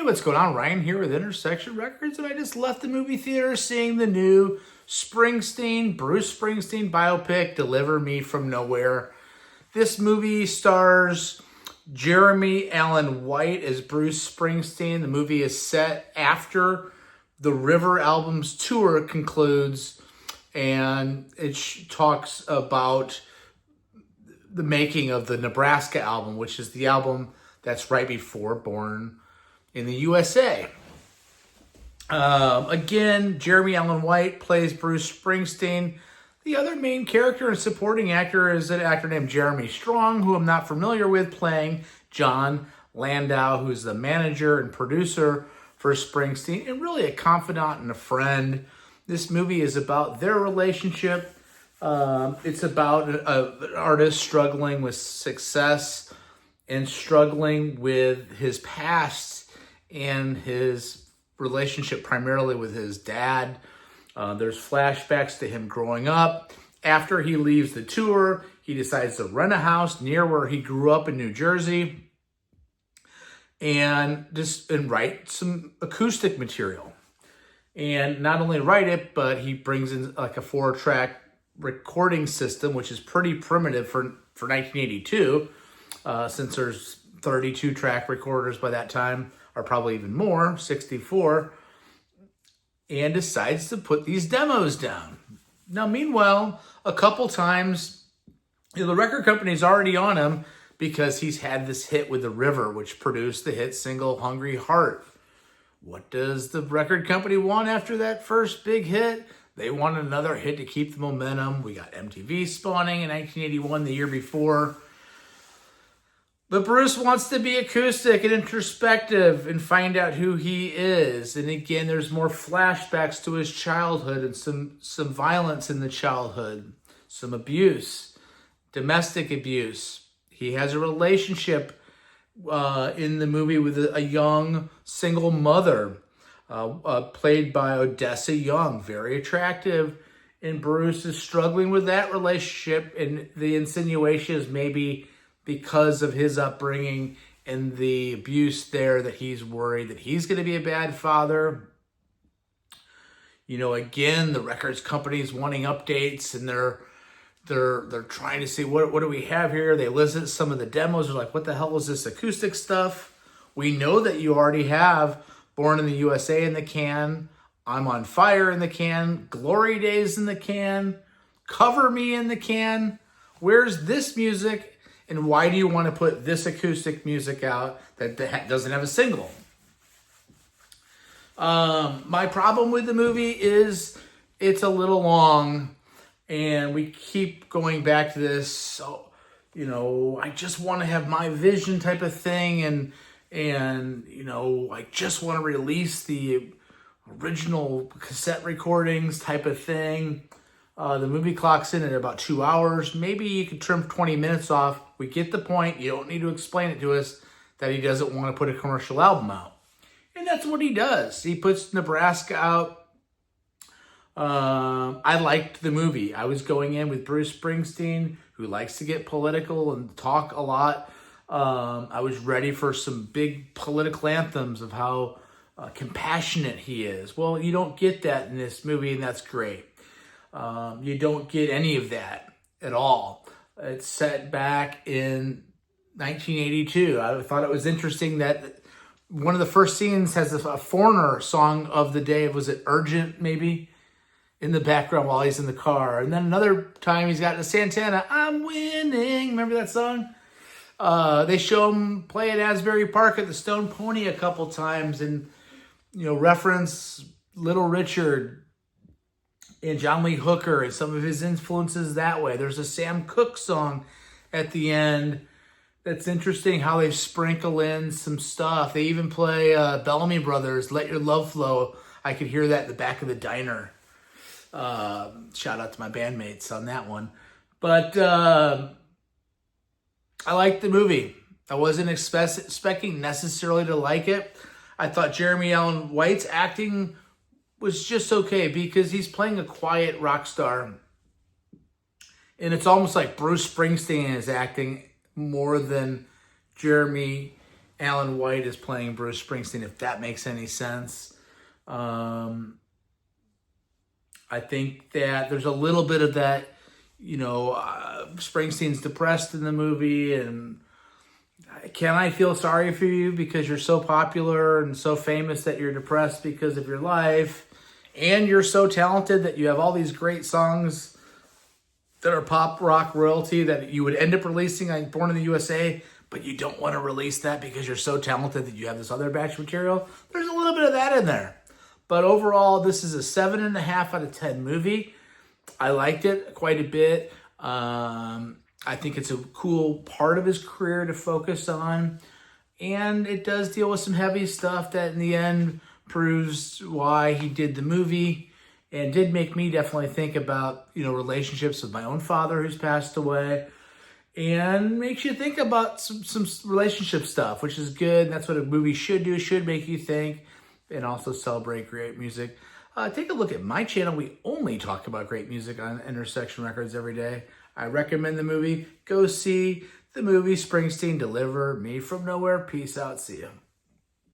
what's going on? Ryan here with Intersection Records, and I just left the movie theater seeing the new Bruce Springsteen biopic, Deliver Me From Nowhere. This movie stars Jeremy Allen White as Bruce Springsteen. The movie is set after the River album's tour concludes, and it talks about the making of the Nebraska album, which is the album that's right before Born in the USA. Again, Jeremy Allen White plays Bruce Springsteen. The other main character and supporting actor is an actor named Jeremy Strong, who I'm not familiar with, playing John Landau, who's the manager and producer for Springsteen, and really a confidant and a friend. This movie is about their relationship. It's about an artist struggling with success and struggling with his past and his relationship primarily with his dad. There's flashbacks to him growing up. After he leaves the tour, he decides to rent a house near where he grew up in New Jersey and write some acoustic material. And not only write it, but he brings in like a 4-track recording system, which is pretty primitive for 1982, since there's 32-track recorders by that time, or probably even more, 64, and decides to put these demos down. Now, meanwhile, a couple times, the record company's already on him because he's had this hit with The River, which produced the hit single Hungry Heart. What does the record company want after that first big hit? They want another hit to keep the momentum. We got MTV spawning in 1981, the year before. But Bruce wants to be acoustic and introspective and find out who he is. And again, there's more flashbacks to his childhood and some violence in the childhood, some abuse, domestic abuse. He has a relationship in the movie with a young single mother, played by Odessa Young, very attractive. And Bruce is struggling with that relationship, and the insinuation is maybe because of his upbringing and the abuse there that he's worried that he's going to be a bad father. You know, again, the records company's wanting updates, and they're trying to see what do we have here. They listen to some of the demos. They're like, what the hell is this acoustic stuff? We know that you already have Born in the USA in the can, I'm on Fire in the can, Glory Days in the can, Cover Me in the can. Where's this music? And why do you want to put this acoustic music out that doesn't have a single? My problem with the movie is it's a little long, and we keep going back to this. So, you know, I just want to have my vision type of thing, and you know, I just want to release the original cassette recordings type of thing. The movie clocks in at about 2 hours. Maybe you could trim 20 minutes off. We get the point. You don't need to explain it to us that he doesn't want to put a commercial album out. And that's what he does. He puts Nebraska out. I liked the movie. I was going in with Bruce Springsteen, who likes to get political and talk a lot. I was ready for some big political anthems of how compassionate he is. Well, you don't get that in this movie, and that's great. You don't get any of that at all. It's set back in 1982. I thought it was interesting that one of the first scenes has a Foreigner song of the day. Was it Urgent, maybe, in the background while he's in the car? And then another time he's got the Santana, I'm winning. Remember that song? They show him play at Asbury Park at the Stone Pony a couple times, and, you know, reference Little Richard and John Lee Hooker and some of his influences that way. There's a Sam Cooke song at the end that's interesting how they sprinkle in some stuff. They even play Bellamy Brothers, Let Your Love Flow. I could hear that in the back of the diner. Shout out to my bandmates on that one. But I liked the movie. I wasn't expecting necessarily to like it. I thought Jeremy Allen White's acting was just okay because he's playing a quiet rock star. And it's almost like Bruce Springsteen is acting more than Jeremy Alan White is playing Bruce Springsteen, if that makes any sense. I think that there's a little bit of that, Springsteen's depressed in the movie, and can I feel sorry for you because you're so popular and so famous that you're depressed because of your life, and you're so talented that you have all these great songs that are pop rock royalty that you would end up releasing on Born in the USA, but you don't want to release that because you're so talented that you have this other batch material. There's a little bit of that in there. But overall, this is a 7.5 out of 10 movie. I liked it quite a bit. I think it's a cool part of his career to focus on. And it does deal with some heavy stuff that in the end proves why he did the movie. And did make me definitely think about, relationships with my own father who's passed away. And makes you think about some relationship stuff, which is good. That's what a movie should do, should make you think. And also celebrate great music. Take a look at my channel. We only talk about great music on Intersection Records every day. I recommend the movie. Go see the movie Springsteen, Deliver Me From Nowhere. Peace out. See ya.